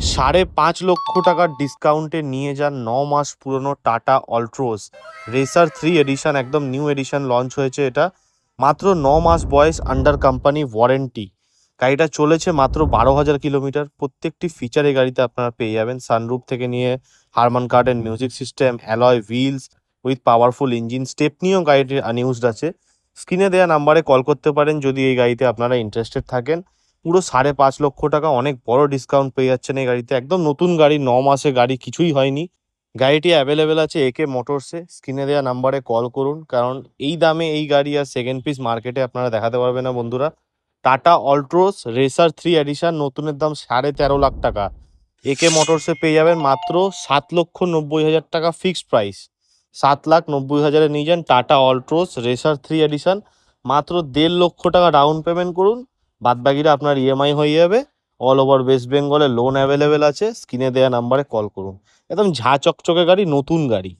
5.5 লক্ষ টাকার ডিসকাউন্টে নিয়ে যান 9 মাস পুরনো টাটা অলট্রোস রেসার 3 এডিশন, একদম নিউ এডিশন লঞ্চ হয়েছে এটা। মাত্র 9 মাস বয়স, আন্ডার কোম্পানি ওয়ারেন্টি। গাড়িটা চলেছে মাত্র 12,000 কিলোমিটার। প্রত্যেকটি ফিচার এই গাড়িতে আপনারা পেয়ে যাবেন, সানরুফ থেকে নিয়ে Harman Kardon music system, alloy wheels with powerful engine. স্টেপনিও গাড়িটির আনইউজড আছে। স্ক্রিনে দেওয়া নাম্বারে কল করতে পারেন যদি এই গাড়িতে আপনারা ইন্টারেস্টেড থাকেন। পুরো 5.5 লক্ষ টাকা, অনেক বড় ডিসকাউন্ট পেয়ে যাচ্ছেন এই গাড়িতে। একদম নতুন গাড়ি, 9 মাসে গাড়ি, কিছুই হয়নি। গাড়িটি অ্যাভেলেবেল আছে একে মোটরসে। স্ক্রিনে দেওয়া নাম্বারে কল করুন, কারণ এই দামে এই গাড়ি আর সেকেন্ড পিস মার্কেটে আপনারা দেখাতে পারবেন না বন্ধুরা। টাটা অলট্রোস রেসার 3 এডিশন, নতুনের দাম 13.5 লাখ টাকা। একে মোটরসে পেয়ে যাবেন মাত্র 7,90,000 টাকা ফিক্সড প্রাইস। 7,90,000-এ নিয়ে যান টাটা অলট্রোস রেসার 3 এডিশন। মাত্র 1.5 লক্ষ টাকা ডাউন পেমেন্ট করুন, বাদবাকিটা আপনার ইএমআই হয়ে যাবে। অল ওভার ওয়েস্ট বেঙ্গলে লোন অ্যাভেলেবেল আছে। স্ক্রিনে দেওয়া নাম্বারে কল করুন। একদম ঝাঁ চকচকে গাড়ি, নতুন গাড়ি।